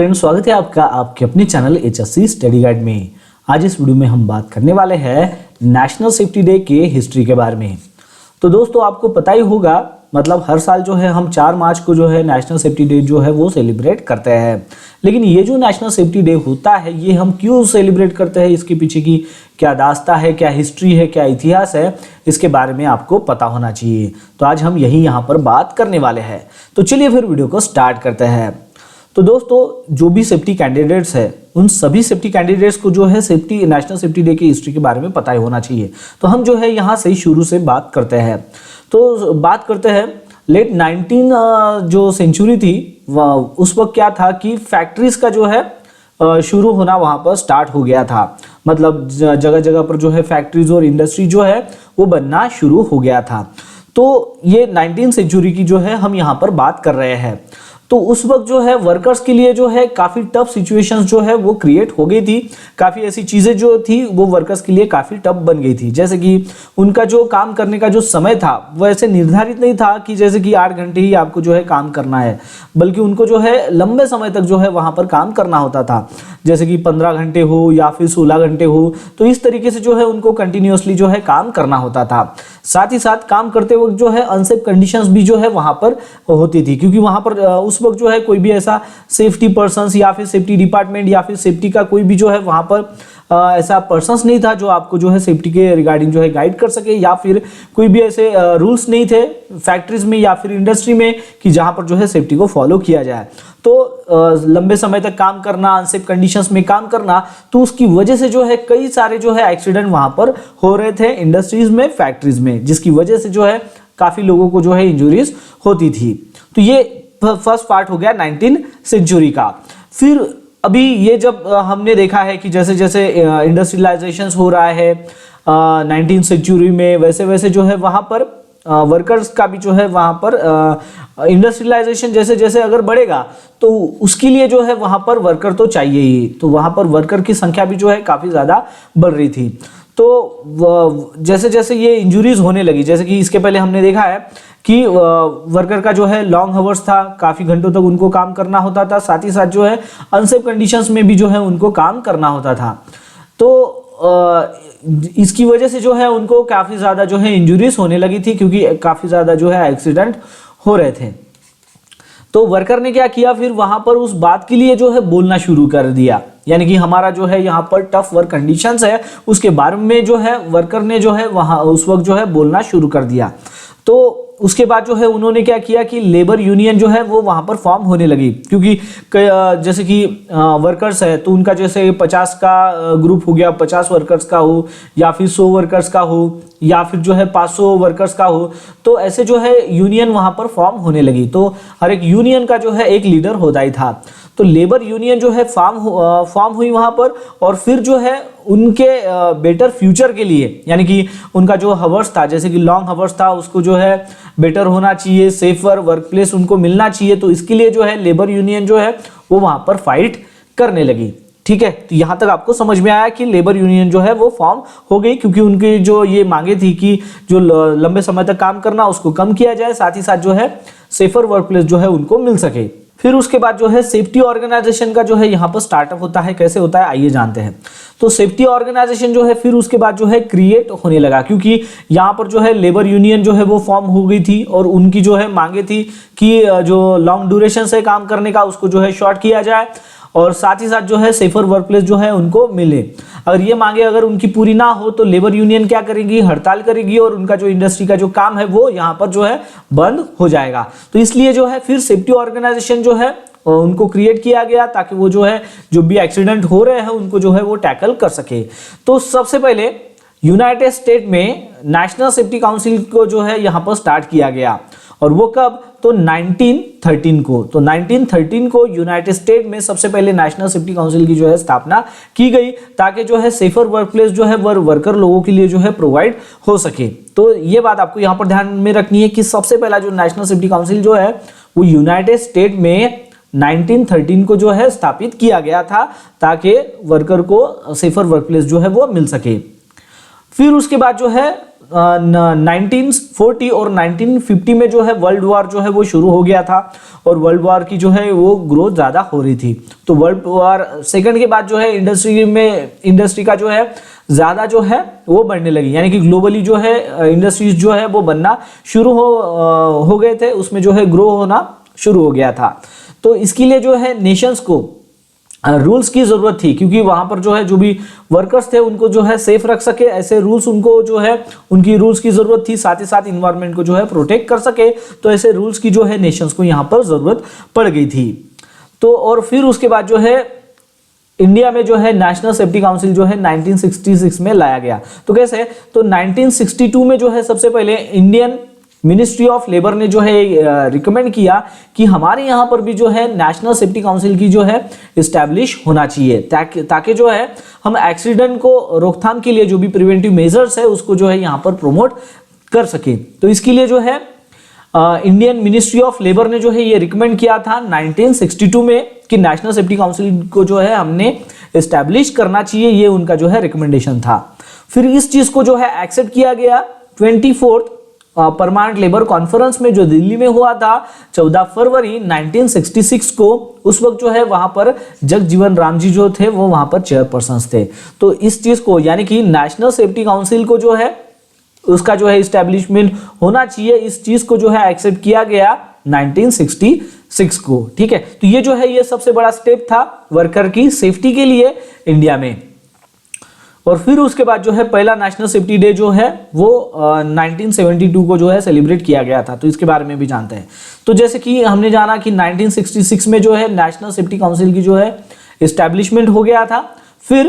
Friends, स्वागत है आपका आपके अपने चैनल HSC स्टडी गाइड में। आज इस वीडियो में हम बात करने वाले हैं नेशनल सेफ्टी डे के हिस्ट्री के बारे में। तो दोस्तों, आपको पता ही होगा, मतलब हर साल जो है हम 4 मार्च को जो है नेशनल सेफ्टी डे जो है वो सेलिब्रेट करते हैं। लेकिन ये जो नेशनल सेफ्टी डे होता है ये हम क्यों सेलिब्रेट करते हैं, इसके पीछे की क्या दास्ता है, क्या हिस्ट्री है, क्या इतिहास है, इसके बारे में आपको पता होना चाहिए। तो आज हम यही यहाँ पर बात करने वाले हैं। तो चलिए फिर वीडियो को स्टार्ट करते हैं। तो दोस्तों, जो भी सेफ्टी कैंडिडेट्स है उन सभी सेफ्टी कैंडिडेट्स को जो है नेशनल सेफ्टी डे की हिस्ट्री के बारे में पता ही होना चाहिए। तो हम जो है यहाँ से शुरू से बात करते हैं। तो बात करते हैं लेट 19 जो सेंचुरी थी उस वक्त क्या था कि फैक्ट्रीज का जो है शुरू होना वहाँ पर स्टार्ट हो गया था। मतलब जगह जगह पर जो है फैक्ट्रीज और इंडस्ट्री जो है वो बनना शुरू हो गया था। तो ये 19 सेंचुरी की जो है हम यहाँ पर बात कर रहे हैं। तो उस वक्त जो है वर्कर्स के लिए जो है काफ़ी टफ सिचुएशंस जो है वो क्रिएट हो गई थी। काफ़ी ऐसी चीज़ें जो थी वो वर्कर्स के लिए काफ़ी टफ बन गई थी। जैसे कि उनका जो काम करने का जो समय था वो ऐसे निर्धारित नहीं था कि जैसे कि 8 घंटे ही आपको जो है काम करना है, बल्कि उनको जो है लंबे समय तक जो है वहाँ पर काम करना होता था। जैसे कि 15 घंटे हो या फिर 16 घंटे हो, तो इस तरीके से जो है उनको कंटिन्यूसली जो है काम करना होता था। साथ ही साथ काम करते वक्त जो है अनसेफ कंडीशंस भी जो है वहाँ पर होती थी, क्योंकि वहाँ पर उस वक्त जो है कोई भी ऐसा सेफ्टी पर्सन्स या फिर सेफ्टी डिपार्टमेंट या फिर सेफ्टी का कोई भी जो है वहाँ पर ऐसा पर्सन्स नहीं था जो आपको जो है सेफ्टी के रिगार्डिंग जो है गाइड कर सके, या फिर कोई भी ऐसे रूल्स नहीं थे फैक्ट्रीज में या फिर इंडस्ट्री में कि जहाँ पर जो है सेफ्टी को फॉलो किया जाए। तो लंबे समय तक काम करना, अनसेफ कंडीशंस में काम करना, तो उसकी वजह से जो है कई सारे जो है एक्सीडेंट वहाँ पर हो रहे थे इंडस्ट्रीज में, फैक्ट्रीज में, जिसकी वजह से जो है काफ़ी लोगों को जो है इंजरीज होती थी। तो ये फर्स्ट पार्ट हो गया 19 सेंचुरी का। फिर अभी ये जब हमने देखा है कि जैसे जैसे इंडस्ट्रियलाइजेशन हो रहा है 19 सेंचुरी में, वैसे वैसे जो है वहाँ पर वर्कर्स का भी जो है वहाँ पर इंडस्ट्रियलाइजेशन जैसे जैसे अगर बढ़ेगा तो उसके लिए जो है वहाँ पर वर्कर तो चाहिए ही। तो वहाँ पर वर्कर की संख्या भी जो है काफ़ी ज़्यादा बढ़ रही थी। तो जैसे जैसे ये इंजुरीज होने लगी, जैसे कि इसके पहले हमने देखा है कि वर्कर का जो है लॉन्ग हावर्स था, काफ़ी घंटों तक उनको काम करना होता था। साथ ही साथ जो है अनसेफ कंडीशंस में भी जो है उनको काम करना होता था। तो इसकी वजह से जो है उनको काफ़ी ज़्यादा जो है इंजुरीज होने लगी थी, क्योंकि काफ़ी ज़्यादा जो है एक्सीडेंट हो रहे थे। तो वर्कर ने क्या किया, फिर वहां पर उस बात के लिए जो है बोलना शुरू कर दिया, यानी कि हमारा जो है यहाँ पर टफ वर्क कंडीशंस है उसके बारे में जो है वर्कर ने जो है वहां उस वक्त जो है बोलना शुरू कर दिया। तो उसके बाद जो है उन्होंने क्या किया कि लेबर यूनियन जो है वो वहाँ पर फॉर्म होने लगी, क्योंकि जैसे कि वर्कर्स है तो उनका जैसे 50 का ग्रुप हो गया, 50 वर्कर्स का हो या फिर 100 वर्कर्स का हो या फिर जो है 500 वर्कर्स का हो, तो ऐसे जो है यूनियन वहाँ पर फॉर्म होने लगी। तो हर एक यूनियन का जो है एक लीडर होता ही था। तो लेबर यूनियन जो है फॉर्म हुई वहाँ पर, और फिर जो है उनके बेटर फ्यूचर के लिए, यानी कि उनका जो हावर्स था, जैसे कि लॉन्ग हावर्स था, उसको जो है बेटर होना चाहिए, सेफर वर्क प्लेस उनको मिलना चाहिए। तो इसके लिए जो है लेबर यूनियन जो है वो वहाँ पर फाइट करने लगी। ठीक है, तो यहाँ तक आपको समझ में आया कि लेबर यूनियन जो है वो फॉर्म हो गई, क्योंकि उनकी जो ये मांगे थी कि जो लंबे समय तक काम करना उसको कम किया जाए, साथ ही साथ जो है सेफर वर्क प्लेस जो है उनको मिल सके। फिर उसके बाद जो है सेफ्टी ऑर्गेनाइजेशन का जो है यहाँ पर स्टार्टअप होता है। कैसे होता है आइए जानते हैं। तो सेफ्टी ऑर्गेनाइजेशन जो है फिर उसके बाद जो है क्रिएट होने लगा, क्योंकि यहाँ पर जो है लेबर यूनियन जो है वो फॉर्म हो गई थी और उनकी जो है मांगे थी कि जो लॉन्ग ड्यूरेशन से काम करने का उसको जो है शॉर्ट किया जाए, और साथ ही साथ जो है सेफर वर्क प्लेस जो है उनको मिले। अगर ये मांगे अगर उनकी पूरी ना हो तो लेबर यूनियन क्या करेगी, हड़ताल करेगी, और उनका जो इंडस्ट्री का जो काम है वो यहाँ पर जो है बंद हो जाएगा। तो इसलिए जो है फिर सेफ्टी ऑर्गेनाइजेशन जो है उनको क्रिएट किया गया, ताकि वो जो है जो भी एक्सीडेंट हो रहे हैं उनको जो है वो टैकल कर सके। तो सबसे पहले यूनाइटेड स्टेट में नेशनल सेफ्टी काउंसिल को जो है यहाँ पर स्टार्ट किया गया, और वो कब, तो 1913 को। तो 1913 को यूनाइटेड स्टेट में सबसे पहले नेशनल सेफ्टी काउंसिल की जो है स्थापना की गई, ताकि जो है सेफर वर्क प्लेस जो है वर्कर लोगों के लिए जो है प्रोवाइड हो सके। तो ये बात आपको यहाँ पर ध्यान में रखनी है कि सबसे पहला जो नेशनल सेफ्टी काउंसिल जो है वो यूनाइटेड स्टेट में 1913 को जो है स्थापित किया गया था, ताकि वर्कर को सेफर वर्क प्लेस जो है वो मिल सके। फिर उसके बाद जो है 1940 और 1950 में जो है वर्ल्ड वॉर जो है वो शुरू हो गया था और वर्ल्ड वॉर की जो है वो ग्रोथ ज़्यादा हो रही थी। तो वर्ल्ड वॉर सेकंड के बाद जो है इंडस्ट्री का जो है ज़्यादा जो है वो बढ़ने लगी, यानी कि ग्लोबली जो है इंडस्ट्रीज जो है वो बनना शुरू हो गए थे, उसमें जो है ग्रो होना शुरू हो गया था। तो इसके लिए जो है नेशंस को रूल्स की जरूरत थी, क्योंकि वहां पर जो है जो भी वर्कर्स थे उनको जो है सेफ रख सके, ऐसे रूल्स उनको जो है उनकी रूल्स की जरूरत थी, साथ ही साथ इन्वायरमेंट को जो है प्रोटेक्ट कर सके। तो ऐसे रूल्स की जो है नेशंस को यहाँ पर जरूरत पड़ गई थी। तो और फिर उसके बाद जो है इंडिया में जो है नेशनल सेफ्टी काउंसिल जो है 1966 में लाया गया। तो कैसे, तो 1962 में जो है सबसे पहले इंडियन मिनिस्ट्री ऑफ लेबर ने जो है रिकमेंड किया कि हमारे यहाँ पर भी जो है नेशनल सेफ्टी काउंसिल की जो है इस्टेब्लिश होना चाहिए, ताकि जो है हम एक्सीडेंट को रोकथाम के लिए जो भी प्रिवेंटिव मेजर्स है उसको जो है यहाँ पर प्रमोट कर सके। तो इसके लिए जो है इंडियन मिनिस्ट्री ऑफ लेबर ने जो है ये रिकमेंड किया था 1962 में कि नेशनल सेफ्टी काउंसिल को जो है हमने इस्टेब्लिश करना चाहिए, ये उनका जो है रिकमेंडेशन था। फिर इस चीज को जो है एक्सेप्ट किया गया 24th परमानेंट लेबर कॉन्फ्रेंस में जो दिल्ली में हुआ था 14 फरवरी 1966 को। उस वक्त जो है वहां पर जगजीवन राम जी जो थे वो वहां पर चेयरपर्सन थे। तो इस चीज को यानी कि नेशनल सेफ्टी काउंसिल को जो है उसका जो है इस्टेब्लिशमेंट होना चाहिए, इस चीज को जो है एक्सेप्ट किया गया 1966 को। ठीक है, तो ये जो है ये सबसे बड़ा स्टेप था वर्कर की सेफ्टी के लिए इंडिया में। और फिर उसके बाद जो है पहला नेशनल सेफ्टी डे जो है वो 1972 को जो है सेलिब्रेट किया गया था। तो इसके बारे में भी जानते हैं। तो जैसे कि हमने जाना कि 1966 में जो है नेशनल सेफ्टी काउंसिल की जो है इस्टेब्लिशमेंट हो गया था। फिर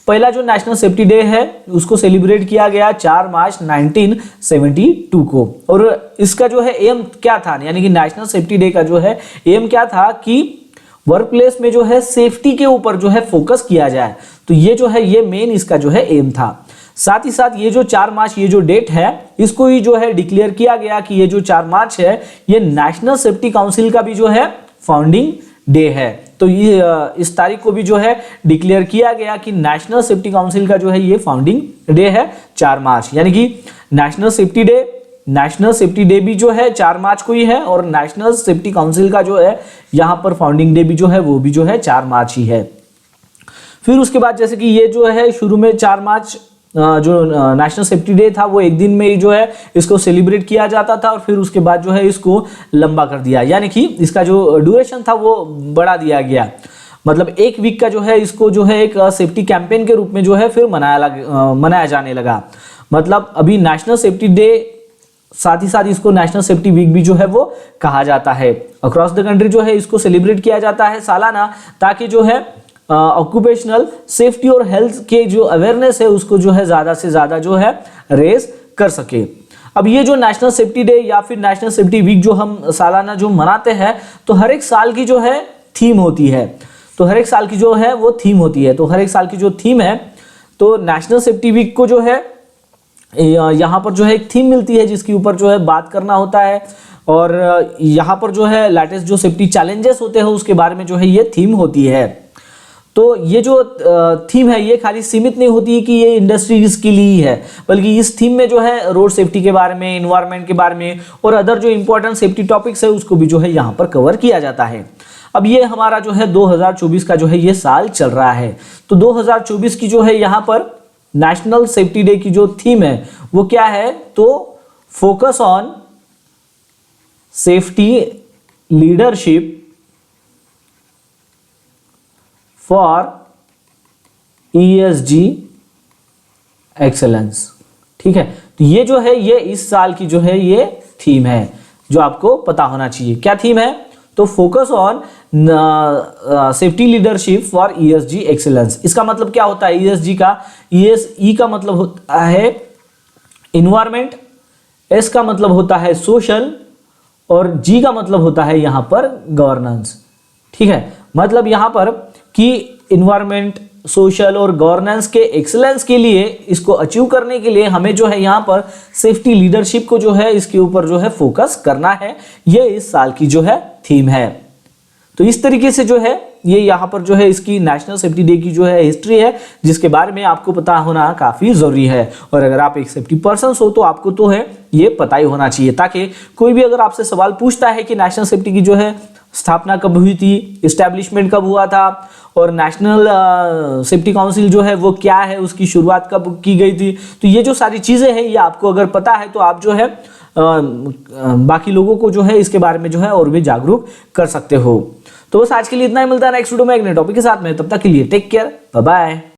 पहला जो नेशनल सेफ्टी डे है उसको सेलिब्रेट किया गया 4 मार्च 1972 को। और इसका जो है एम क्या था, यानी कि नेशनल सेफ्टी डे का जो है एम क्या था कि वर्क प्लेस में जो है सेफ्टी के ऊपर जो है फोकस किया जाए। तो ये जो है ये मेन इसका जो है एम था। साथ ही साथ ये जो 4 मार्च ये जो डेट है इसको ही जो है डिक्लेयर किया गया कि ये जो 4 मार्च है ये नेशनल सेफ्टी काउंसिल का भी जो है फाउंडिंग डे है। तो ये इस तारीख को भी जो है डिक्लेयर किया गया कि नेशनल सेफ्टी काउंसिल का जो है ये फाउंडिंग डे है 4 मार्च, यानी कि नेशनल सेफ्टी डे भी जो है 4 मार्च को ही है और नेशनल सेफ्टी काउंसिल का जो है यहाँ पर फाउंडिंग डे भी जो है वो भी जो है 4 मार्च ही है। फिर उसके बाद जैसे कि ये जो है शुरू में 4 मार्च जो नेशनल सेफ्टी डे था वो एक दिन में ही जो है इसको सेलिब्रेट किया जाता था और फिर उसके बाद जो है इसको लंबा कर दिया, यानी कि इसका जो ड्यूरेशन था वो बढ़ा दिया गया। मतलब 1 वीक का जो है इसको जो है एक सेफ्टी कैंपेन के रूप में जो है फिर मनाया जाने लगा। मतलब अभी नेशनल सेफ्टी डे साथ ही साथ इसको नेशनल सेफ्टी वीक भी जो है वो कहा जाता है। अक्रॉस द कंट्री जो है इसको सेलिब्रेट किया जाता है सालाना, ताकि जो है ऑक्यूपेशनल सेफ्टी और हेल्थ के जो अवेयरनेस है उसको जो है ज्यादा से ज्यादा जो है रेज कर सके। अब ये जो नेशनल सेफ्टी डे या फिर नेशनल सेफ्टी वीक जो हम सालाना जो मनाते हैं तो हर एक साल की जो है थीम होती है। तो हर एक साल की जो है वो थीम होती है। तो हर एक साल की जो थीम है तो नेशनल सेफ्टी वीक को जो है यहाँ पर जो है एक थीम मिलती है जिसके ऊपर जो है बात करना होता है और यहाँ पर जो है लेटेस्ट जो सेफ्टी चैलेंजेस होते हैं उसके बारे में जो है ये थीम होती है। तो ये जो थीम है ये खाली सीमित नहीं होती है कि ये इंडस्ट्रीज के लिए ही है, बल्कि इस थीम में जो है रोड सेफ्टी के बारे में, इन्वायरमेंट के बारे में और अदर जो इंपॉर्टेंट सेफ्टी टॉपिक्स है उसको भी जो है यहाँ पर कवर किया जाता है। अब ये हमारा जो है 2024 का जो है ये साल चल रहा है। तो 2024 की जो है यहाँ पर नेशनल सेफ्टी डे की जो थीम है वो क्या है, तो focus on safety leadership for ESG excellence. ठीक है, तो ये जो है ये इस साल की जो है ये थीम है जो आपको पता होना चाहिए। क्या थीम है, तो focus on safety leadership for ESG excellence. इसका मतलब क्या होता है ESG का, E का मतलब होता है इन्वायरमेंट, S का मतलब होता है सोशल और G का मतलब होता है यहां पर गवर्नेंस। ठीक है, मतलब यहां पर कि इन्वायरमेंट, सोशल और गवर्नेंस के एक्सीलेंस के लिए, इसको अचीव करने के लिए हमें जो है यहाँ पर सेफ्टी लीडरशिप को जो है इसके ऊपर जो है फोकस करना है। ये इस साल की जो है थीम है। तो इस तरीके से जो है ये यहाँ पर जो है इसकी नेशनल सेफ्टी डे की जो है हिस्ट्री है, जिसके बारे में आपको पता होना काफ़ी ज़रूरी है। और अगर आप एक सेफ्टी पर्सन हो तो आपको तो है ये पता ही होना चाहिए, ताकि कोई भी अगर आपसे सवाल पूछता है कि नेशनल सेफ्टी की जो है स्थापना कब हुई थी, इस्टेब्लिशमेंट कब हुआ था, और नेशनल सेफ्टी काउंसिल जो है वो क्या है, उसकी शुरुआत कब की गई थी, तो ये जो सारी चीज़ें हैं ये आपको अगर पता है तो आप जो है बाकी लोगों को जो है इसके बारे में जो है और भी जागरूक कर सकते हो। तो बस आज के लिए इतना ही, मिलता है नेक्स्ट वीडियो में एक नए टॉपिक के साथ में। तब तक के लिए टेक केयर, बाय बाय।